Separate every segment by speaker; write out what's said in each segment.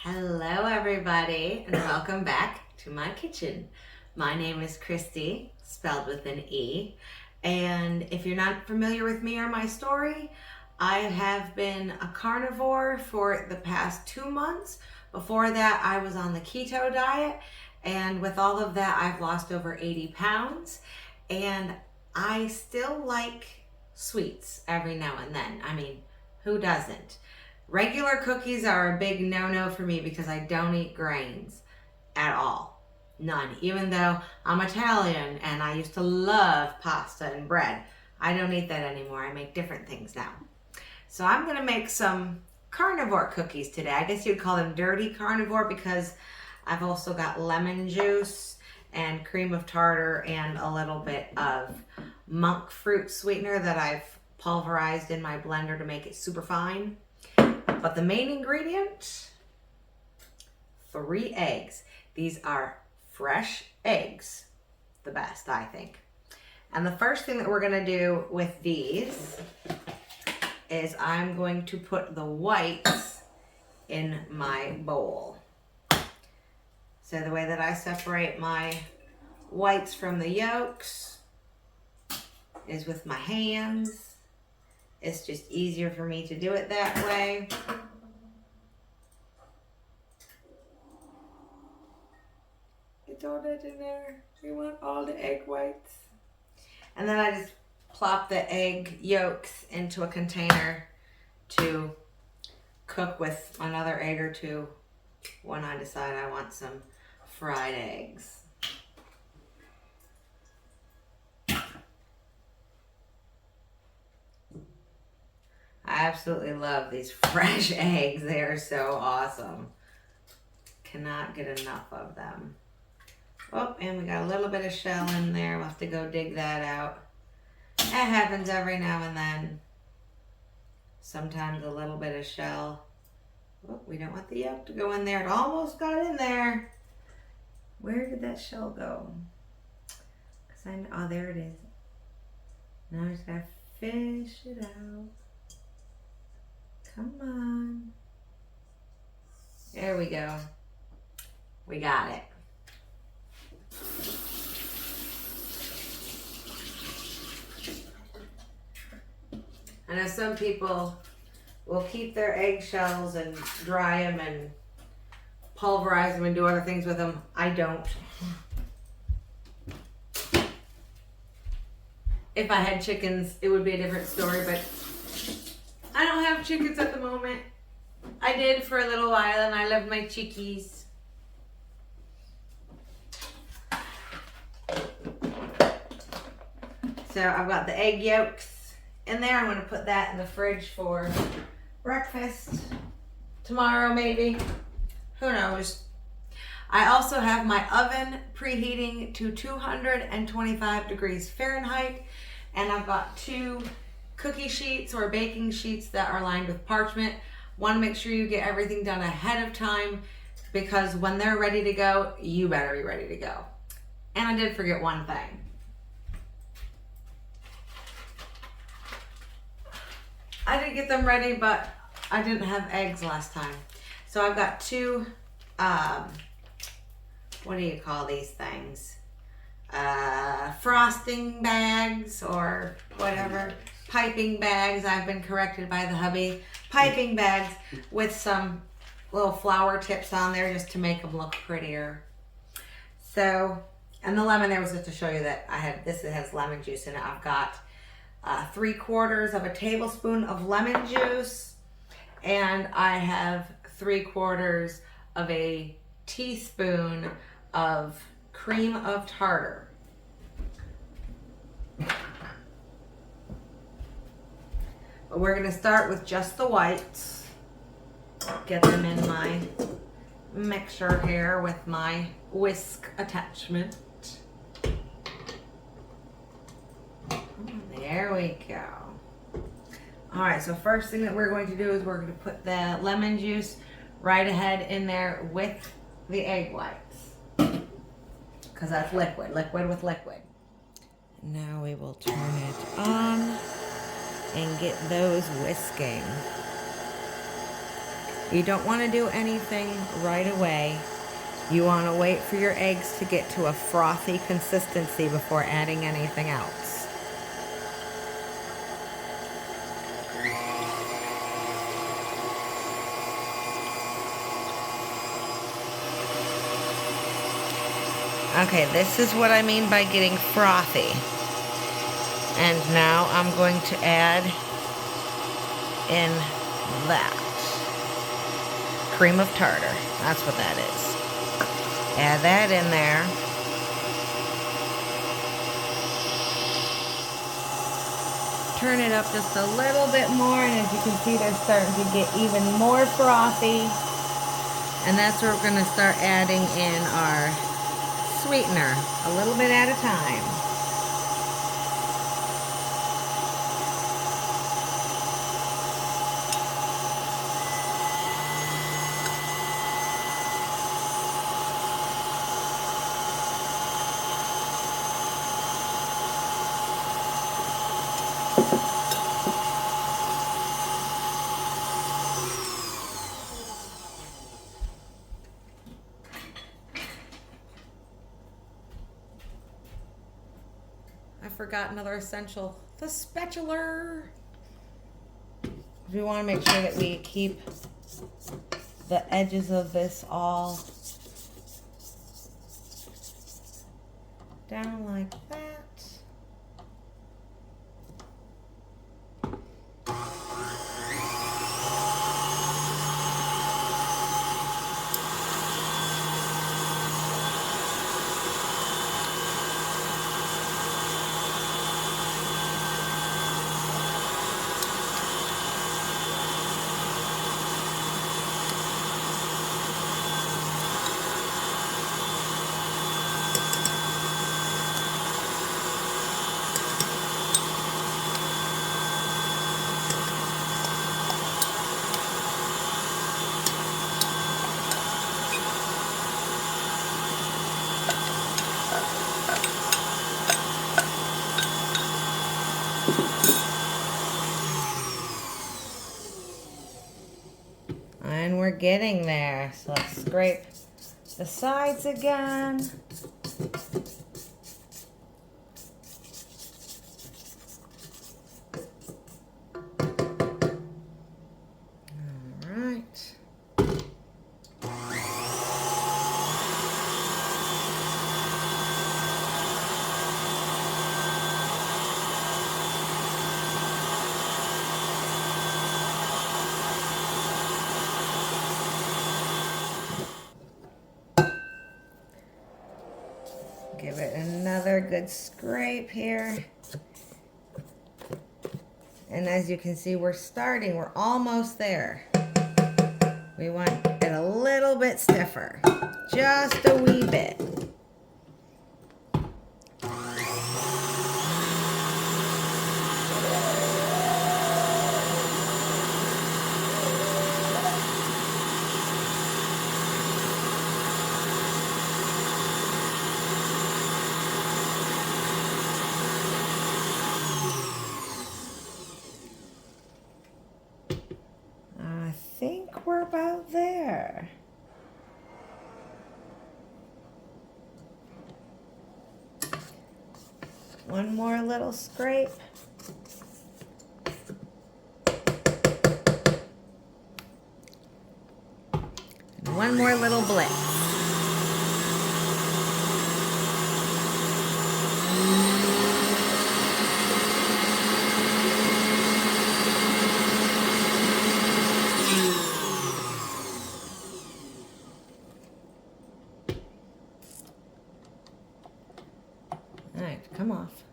Speaker 1: Hello everybody and welcome back to my kitchen. My name is Christy, spelled with an E, and if you're not familiar with me or my story, I have been a carnivore for the past 2 months. Before that I was on the keto diet, and with all of that I've lost over 80 pounds, and I still like sweets every now and then. I mean, who doesn't? Regular cookies are a big no-no for me because I don't eat grains at all. None. Even though I'm Italian and I used to love pasta and bread. I don't eat that anymore. I make different things now. So I'm going to make some carnivore cookies today. I guess you'd call them dirty carnivore because I've also got lemon juice and cream of tartar and a little bit of monk fruit sweetener that I've pulverized in my blender to make it super fine. But the main ingredient, 3 eggs. These are fresh eggs, the best, I think. And the first thing that we're gonna do with these is I'm going to put the whites in my bowl. So the way that I separate my whites from the yolks is with my hands. It's just easier for me to do it that way. Get all that in there. We want all the egg whites. And then I just plop the egg yolks into a container to cook with another egg or two when I decide I want some fried eggs. I absolutely love these fresh eggs. They are so awesome. Cannot get enough of them. Oh, and we got a little bit of shell in there. We'll have to go dig that out. That happens every now and then. Sometimes a little bit of shell. Oh, we don't want the yolk to go in there. It almost got in there. Where did that shell go? Oh, there it is. Now I just gotta fish it out. Come on. There we go. We got it. I know some people will keep their eggshells and dry them and pulverize them and do other things with them. I don't. If I had chickens, it would be a different story, but I don't have chickens at the moment. I did for a little while and I love my chickies. So I've got the egg yolks in there. I'm going to put that in the fridge for breakfast. Tomorrow maybe. Who knows? I also have my oven preheating to 225 degrees Fahrenheit. And I've got 2 cookie sheets or baking sheets that are lined with parchment. Want to make sure you get everything done ahead of time because when they're ready to go, you better be ready to go. And I did forget one thing. I did get them ready, but I didn't have eggs last time. So I've got 2, what do you call these things? Frosting bags or whatever. Piping bags. I've been corrected by the hubby. Piping bags with some little flower tips on there just to make them look prettier. So, and the lemon there was just to show you that I had this. It has lemon juice in it. I've got 3/4 of a tablespoon of lemon juice, and I have 3/4 of a teaspoon of cream of tartar. But we're going to start with just the whites. Get them in my mixer here with my whisk attachment. There we go. Alright, so first thing that we're going to do is we're going to put the lemon juice right ahead in there with the egg whites. Because that's liquid. Liquid with liquid. Now we will turn it on and get those whisking. You don't want to do anything right away. You want to wait for your eggs to get to a frothy consistency before adding anything else. Okay, this is what I mean by getting frothy. And now I'm going to add in that cream of tartar. That's what that is. Add that in there. Turn it up just a little bit more, and as you can see, they're starting to get even more frothy. And that's where we're going to start adding in our sweetener, a little bit at a time. I forgot another essential, the spatula. We want to make sure that we keep the edges of this all down like that. And we're getting there. So let's scrape the sides again. All right. Give it another good scrape here. And as you can see, we're almost there. We want it a little bit stiffer, just a wee bit. I think we're about there. One more little scrape. And one more little blitz. All right, come off.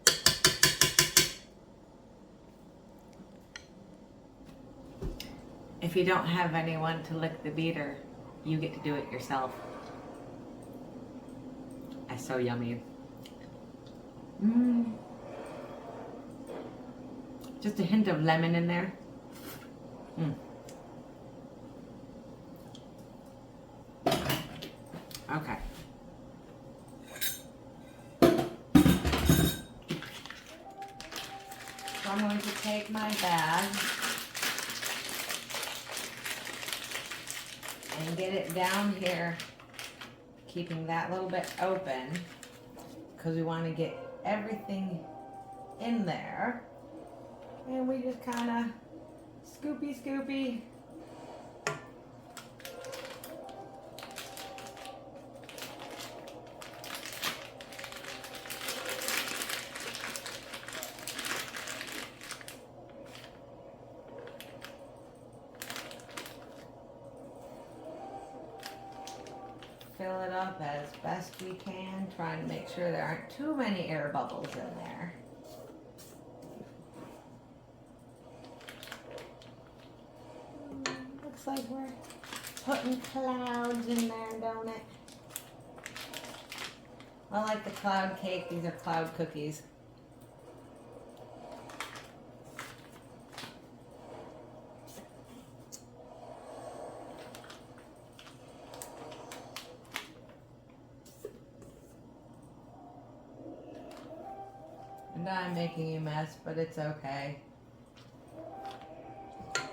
Speaker 1: If you don't have anyone to lick the beater, you get to do it yourself. That's so yummy. Just a hint of lemon in there. Okay. So I'm going to take my bag and get it down here, keeping that little bit open because we want to get everything in there. And we just kind of scoopy. Fill it up as best we can, trying to make sure there aren't too many air bubbles in there. Looks like we're putting clouds in there, don't it? I like the cloud cake. These are cloud cookies. And I'm making a mess, but it's okay.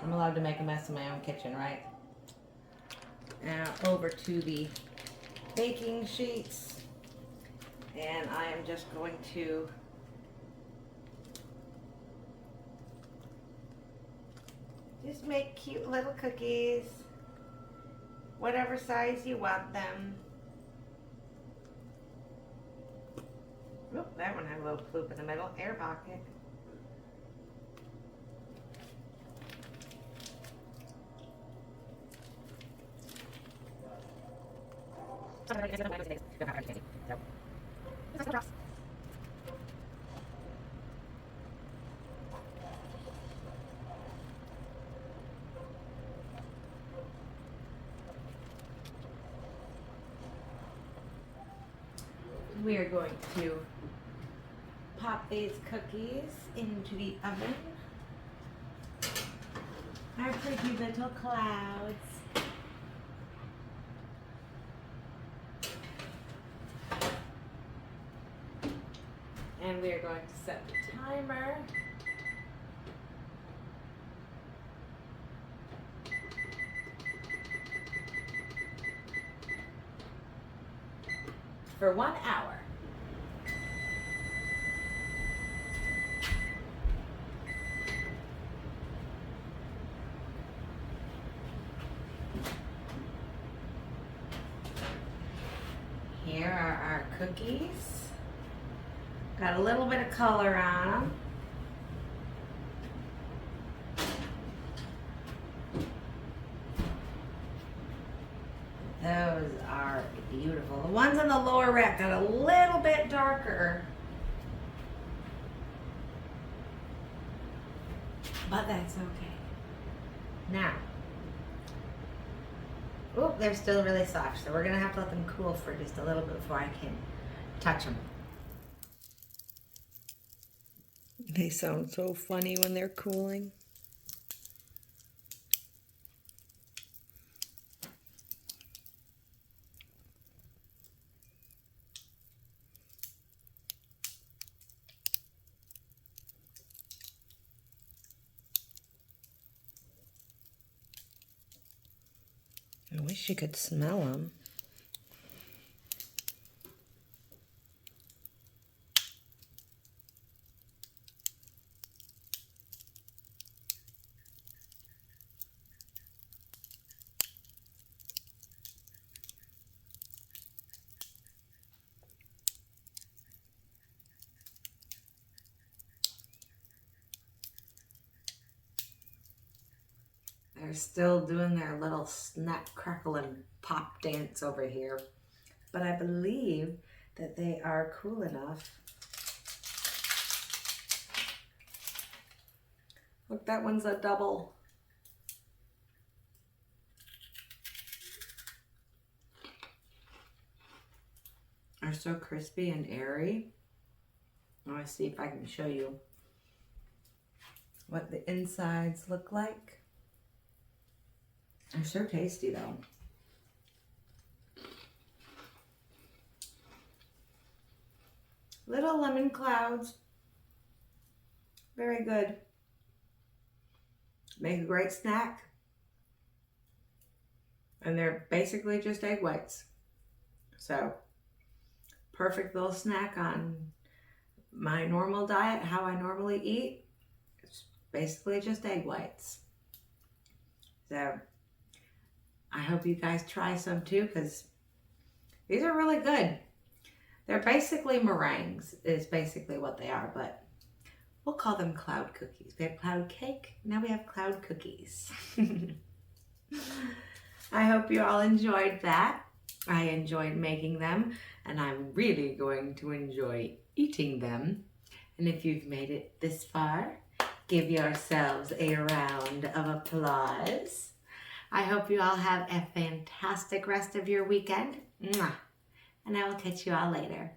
Speaker 1: I'm allowed to make a mess in my own kitchen, right? Now over to the baking sheets. And I am just going to just make cute little cookies, whatever size you want them. Oop, that one had a little ploop in the middle, air pocket. We are going to pop these cookies into the oven. Our pretty little clouds. And we are going to set the timer. For 1 hour. Here are our cookies. Got a little bit of color on them. Those are beautiful. The ones on the lower rack got a little bit darker, but that's okay. Now, oh, they're still really soft, so we're gonna have to let them cool for just a little bit before I can touch them. They sound so funny when they're cooling. I wish you could smell them. They're still doing their little snap, crackle, and pop dance over here. But I believe that they are cool enough. Look, that one's a double. They're so crispy and airy. I want to see if I can show you what the insides look like. They're so tasty though. Little lemon clouds. Very good. Make a great snack. And they're basically just egg whites. So, perfect little snack on my normal diet, how I normally eat. It's basically just egg whites. So, I hope you guys try some too, because these are really good. They're basically meringues, is basically what they are, but we'll call them cloud cookies. We had cloud cake, now we have cloud cookies. I hope you all enjoyed that. I enjoyed making them, and I'm really going to enjoy eating them. And if you've made it this far, give yourselves a round of applause. I hope you all have a fantastic rest of your weekend. Mwah. And I will catch you all later.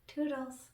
Speaker 1: Toodles.